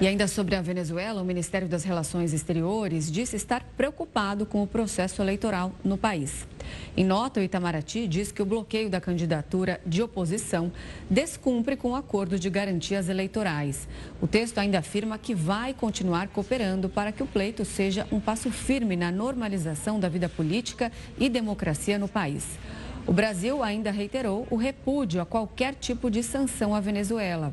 E ainda sobre a Venezuela, o Ministério das Relações Exteriores disse estar preocupado com o processo eleitoral no país. Em nota, o Itamaraty diz que o bloqueio da candidatura de oposição descumpre com o acordo de garantias eleitorais. O texto ainda afirma que vai continuar cooperando para que o pleito seja um passo firme na normalização da vida política e democracia no país. O Brasil ainda reiterou o repúdio a qualquer tipo de sanção à Venezuela.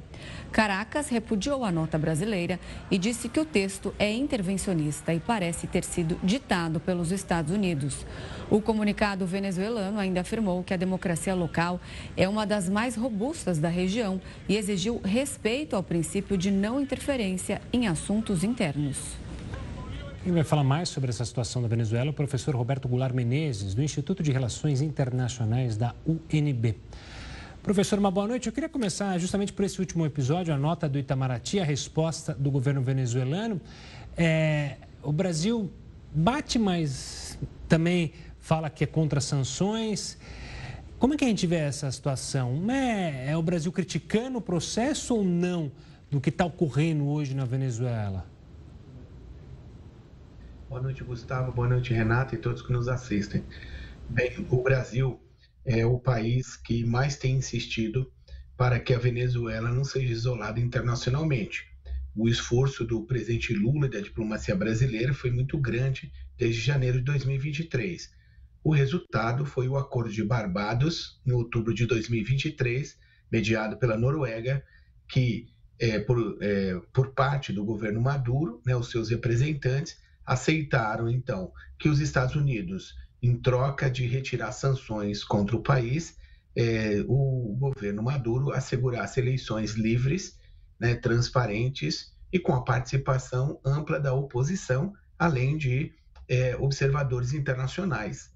Caracas repudiou a nota brasileira e disse que o texto é intervencionista e parece ter sido ditado pelos Estados Unidos. O comunicado venezuelano ainda afirmou que a democracia local é uma das mais robustas da região e exigiu respeito ao princípio de não interferência em assuntos internos. Quem vai falar mais sobre essa situação da Venezuela é o professor Roberto Goulart Menezes, do Instituto de Relações Internacionais da UNB. Professor, uma boa noite. Eu queria começar justamente por esse último episódio, a nota do Itamaraty, a resposta do governo venezuelano. O Brasil bate, mas também fala que é contra sanções. Como é que a gente vê essa situação? É o Brasil criticando o processo ou não do que está ocorrendo hoje na Venezuela? Boa noite, Gustavo. Boa noite, Renata e todos que nos assistem. Bem, o Brasil é o país que mais tem insistido para que a Venezuela não seja isolada internacionalmente. O esforço do presidente Lula e da diplomacia brasileira foi muito grande desde janeiro de 2023. O resultado foi o Acordo de Barbados, em outubro de 2023, mediado pela Noruega, que, por parte do governo Maduro, os seus representantes, aceitaram, então, que os Estados Unidos, em troca de retirar sanções contra o país, o governo Maduro assegurasse eleições livres, transparentes e com a participação ampla da oposição, além de observadores internacionais.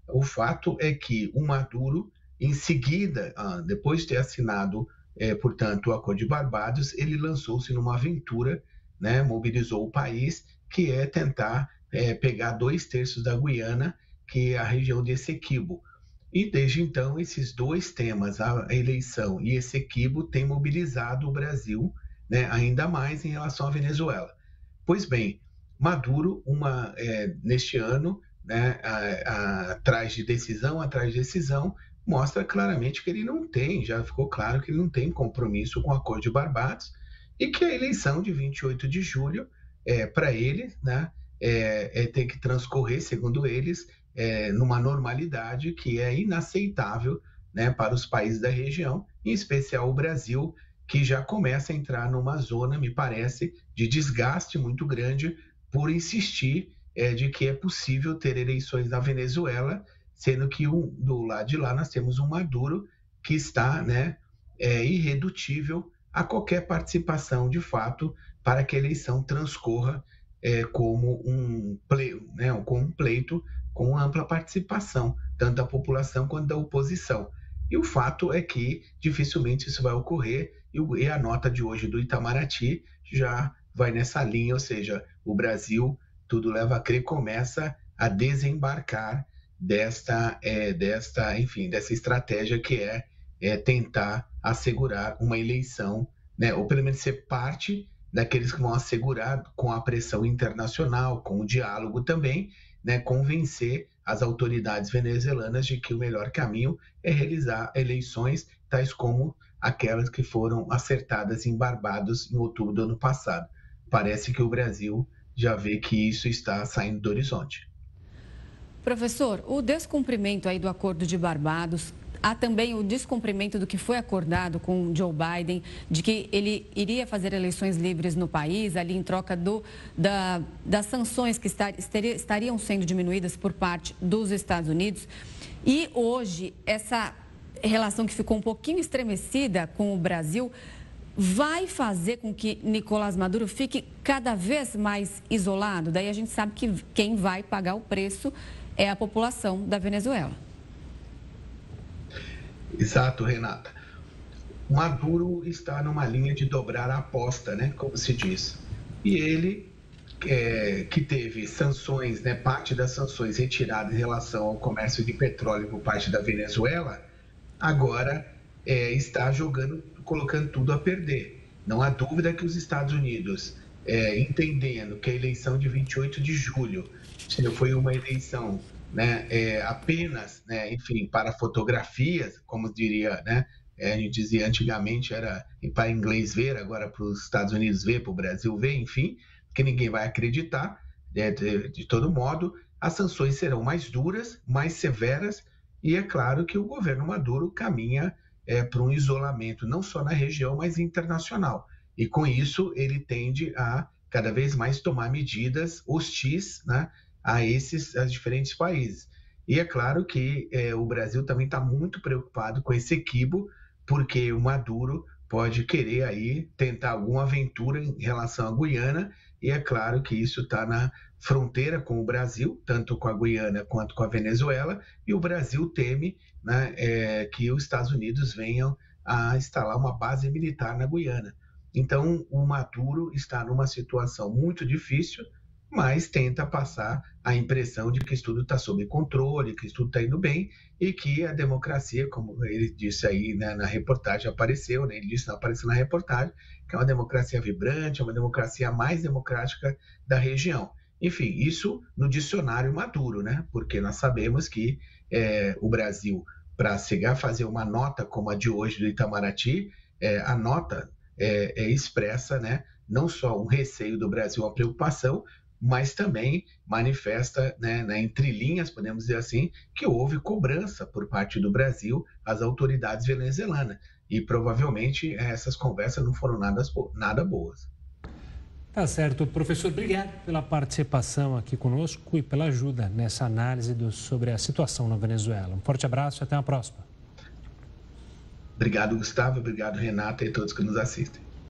O fato é que o Maduro, em seguida, depois de ter assinado, portanto, o Acordo de Barbados, ele lançou-se numa aventura, mobilizou o país, que é tentar pegar 2/3 da Guiana, que é a região de Essequibo. E desde então, esses dois temas, a eleição e Essequibo, têm mobilizado o Brasil, ainda mais em relação à Venezuela. Pois bem, Maduro, neste ano, atrás de decisão, mostra claramente que ele não tem, já ficou claro que ele não tem compromisso com o Acordo de Barbados e que a eleição de 28 de julho, para ele, tem que transcorrer, segundo eles, numa normalidade que é inaceitável, para os países da região, em especial o Brasil, que já começa a entrar numa zona, me parece, de desgaste muito grande por insistir de que é possível ter eleições na Venezuela, sendo que do lado de lá nós temos um Maduro que está irredutível a qualquer participação de fato para que a eleição transcorra como um pleito com ampla participação, tanto da população quanto da oposição. E o fato é que dificilmente isso vai ocorrer, e a nota de hoje do Itamaraty já vai nessa linha, ou seja, o Brasil, tudo leva a crer, começa a desembarcar dessa estratégia que é tentar assegurar uma eleição, ou pelo menos ser parte daqueles que vão assegurar, com a pressão internacional, com o diálogo também, convencer as autoridades venezuelanas de que o melhor caminho é realizar eleições tais como aquelas que foram acertadas em Barbados em outubro do ano passado. Parece que o Brasil já vê que isso está saindo do horizonte. Professor, o descumprimento aí do Acordo de Barbados, há também o descumprimento do que foi acordado com Joe Biden, de que ele iria fazer eleições livres no país, ali em troca das sanções que estariam sendo diminuídas por parte dos Estados Unidos. E hoje, essa relação que ficou um pouquinho estremecida com o Brasil vai fazer com que Nicolás Maduro fique cada vez mais isolado. Daí a gente sabe que quem vai pagar o preço é a população da Venezuela. Exato, Renata. Maduro está numa linha de dobrar a aposta, como se diz. E ele, que teve sanções, parte das sanções retiradas em relação ao comércio de petróleo por parte da Venezuela, agora está colocando tudo a perder. Não há dúvida que os Estados Unidos, entendendo que a eleição de 28 de julho foi uma eleição, né, apenas, né, enfim, para fotografias, como diria, né, a gente dizia antigamente era para inglês ver, agora para os Estados Unidos ver, para o Brasil ver, enfim, que ninguém vai acreditar, de todo modo, as sanções serão mais duras, mais severas, e é claro que o governo Maduro caminha para um isolamento, não só na região, mas internacional. E com isso ele tende a cada vez mais tomar medidas hostis, né, a diferentes países. E é claro que o Brasil também está muito preocupado com esse equívoco, porque o Maduro pode querer aí tentar alguma aventura em relação à Guiana, e é claro que isso está na fronteira com o Brasil, tanto com a Guiana quanto com a Venezuela, e o Brasil teme, né, que os Estados Unidos venham a instalar uma base militar na Guiana. Então, o Maduro está numa situação muito difícil, mas tenta passar a impressão de que isso tudo está sob controle, que isso tudo está indo bem e que a democracia, como ele disse aí, né, na reportagem, apareceu, né, ele disse, não apareceu na reportagem, que é uma democracia vibrante, é uma democracia mais democrática da região. Enfim, isso no dicionário Maduro, né, porque nós sabemos que o Brasil, para chegar a fazer uma nota como a de hoje do Itamaraty, a nota expressa, né, não só um receio do Brasil, uma preocupação, mas também manifesta, né, entre linhas, podemos dizer assim, que houve cobrança por parte do Brasil às autoridades venezuelanas. E provavelmente essas conversas não foram nada boas. Tá certo. Professor, obrigado pela participação aqui conosco e pela ajuda nessa análise sobre a situação na Venezuela. Um forte abraço e até a próxima. Obrigado, Gustavo. Obrigado, Renata, e todos que nos assistem.